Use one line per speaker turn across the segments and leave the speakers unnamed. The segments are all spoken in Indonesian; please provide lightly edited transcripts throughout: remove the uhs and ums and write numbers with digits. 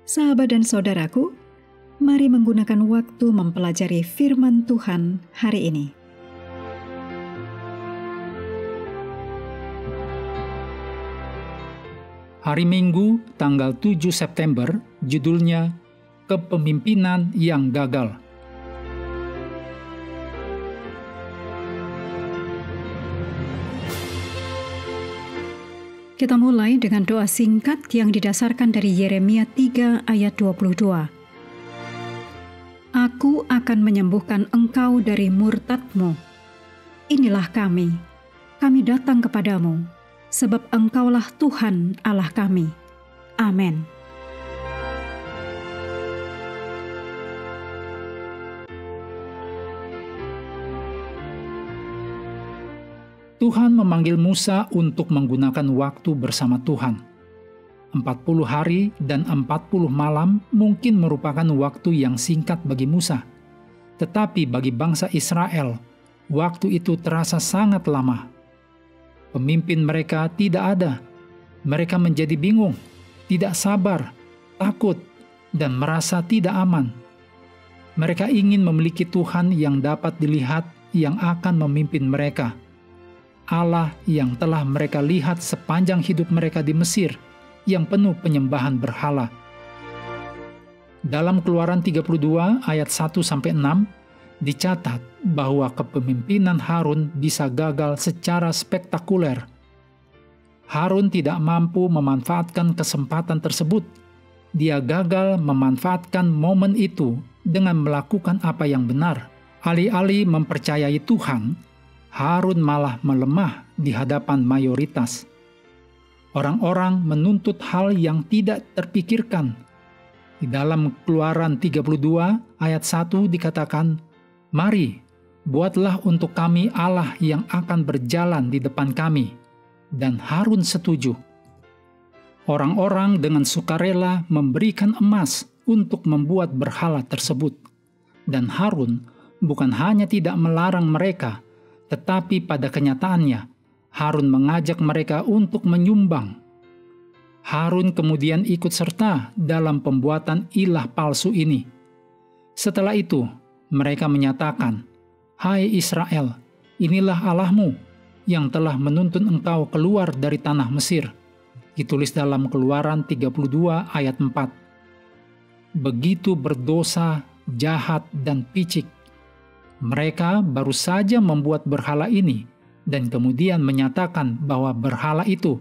Sahabat dan saudaraku, mari menggunakan waktu mempelajari firman Tuhan hari ini.
Hari Minggu, tanggal 7 September, judulnya Kepemimpinan yang Gagal.
Kita mulai dengan doa singkat yang didasarkan dari Yeremia 3 ayat 22. Aku akan menyembuhkan engkau dari murtadmu. Inilah kami datang kepadamu, sebab engkaulah Tuhan Allah kami. Amin.
Tuhan memanggil Musa untuk menggunakan waktu bersama Tuhan. 40 hari dan 40 malam mungkin merupakan waktu yang singkat bagi Musa. Tetapi bagi bangsa Israel, waktu itu terasa sangat lama. Pemimpin mereka tidak ada. Mereka menjadi bingung, tidak sabar, takut, dan merasa tidak aman. Mereka ingin memiliki Tuhan yang dapat dilihat yang akan memimpin mereka. Allah yang telah mereka lihat sepanjang hidup mereka di Mesir, yang penuh penyembahan berhala. Dalam Keluaran 32 ayat 1-6, dicatat bahwa kepemimpinan Harun bisa gagal secara spektakuler. Harun tidak mampu memanfaatkan kesempatan tersebut. Dia gagal memanfaatkan momen itu dengan melakukan apa yang benar. Alih-alih mempercayai Tuhan, Harun malah melemah di hadapan mayoritas. Orang-orang menuntut hal yang tidak terpikirkan. Di dalam Keluaran 32 ayat 1 dikatakan, "Mari, buatlah untuk kami Allah yang akan berjalan di depan kami." Dan Harun setuju. Orang-orang dengan sukarela memberikan emas untuk membuat berhala tersebut. Dan Harun bukan hanya tidak melarang mereka, tetapi pada kenyataannya, Harun mengajak mereka untuk menyumbang. Harun kemudian ikut serta dalam pembuatan ilah palsu ini. Setelah itu, mereka menyatakan, "Hai Israel, inilah Allahmu yang telah menuntun engkau keluar dari tanah Mesir." Ditulis dalam Keluaran 32 ayat 4. Begitu berdosa, jahat, dan picik. Mereka baru saja membuat berhala ini dan kemudian menyatakan bahwa berhala itu,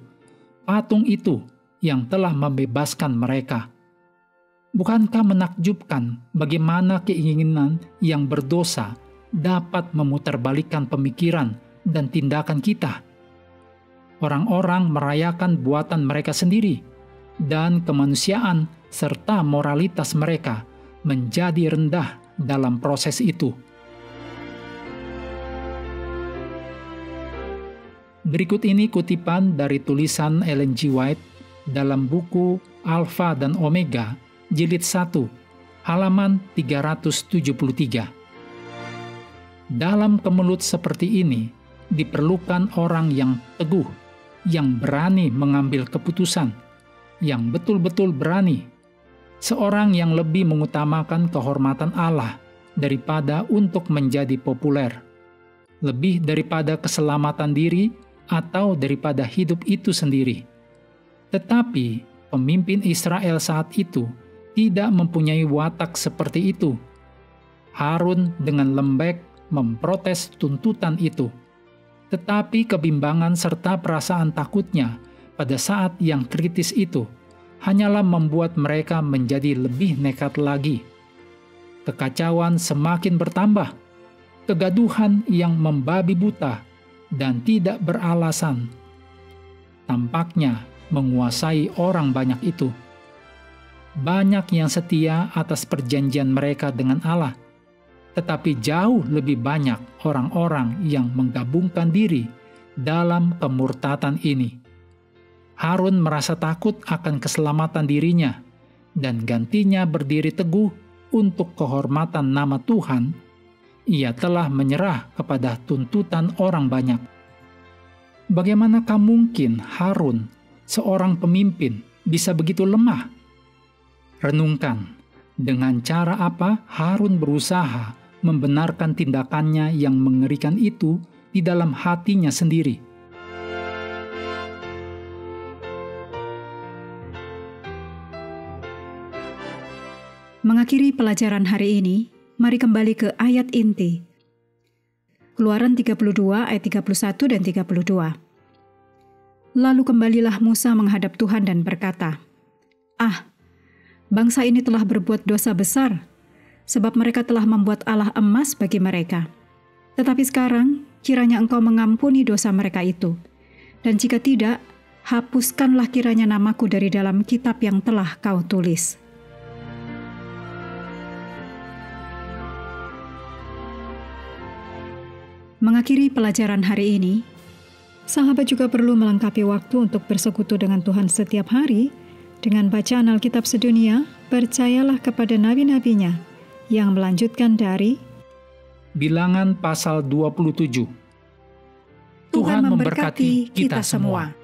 patung itu yang telah membebaskan mereka. Bukankah menakjubkan bagaimana keinginan yang berdosa dapat memutarbalikkan pemikiran dan tindakan kita? Orang-orang merayakan buatan mereka sendiri, dan kemanusiaan serta moralitas mereka menjadi rendah dalam proses itu. Berikut ini kutipan dari tulisan Ellen G. White dalam buku Alfa dan Omega, jilid 1, halaman 373. Dalam kemelut seperti ini, diperlukan orang yang teguh, yang berani mengambil keputusan, yang betul-betul berani. Seorang yang lebih mengutamakan kehormatan Allah daripada untuk menjadi populer, lebih daripada keselamatan diri, atau daripada hidup itu sendiri. Tetapi pemimpin Israel saat itu tidak mempunyai watak seperti itu. Harun dengan lembek memprotes tuntutan itu. Tetapi kebimbangan serta perasaan takutnya pada saat yang kritis itu hanyalah membuat mereka menjadi lebih nekat lagi. Kekacauan semakin bertambah, kegaduhan yang membabi buta dan tidak beralasan tampaknya menguasai orang banyak itu. Banyak yang setia atas perjanjian mereka dengan Allah, tetapi jauh lebih banyak orang-orang yang menggabungkan diri dalam kemurtatan ini. Harun merasa takut akan keselamatan dirinya dan gantinya berdiri teguh untuk kehormatan nama Tuhan. Ia telah menyerah kepada tuntutan orang banyak. Bagaimanakah mungkin Harun, seorang pemimpin, bisa begitu lemah? Renungkan, dengan cara apa Harun berusaha membenarkan tindakannya yang mengerikan itu di dalam hatinya sendiri.
Mengakhiri pelajaran hari ini, mari kembali ke ayat inti. Keluaran 32 ayat 31 dan 32. Lalu kembalilah Musa menghadap Tuhan dan berkata, bangsa ini telah berbuat dosa besar, sebab mereka telah membuat Allah emas bagi mereka. Tetapi sekarang, kiranya Engkau mengampuni dosa mereka itu. Dan jika tidak, hapuskanlah kiranya namaku dari dalam kitab yang telah Kau tulis. Mengakhiri pelajaran hari ini, sahabat juga perlu melengkapi waktu untuk bersekutu dengan Tuhan setiap hari dengan bacaan Alkitab sedunia. Percayalah kepada nabi-nabinya yang melanjutkan dari
Bilangan pasal 27. Tuhan memberkati kita semua.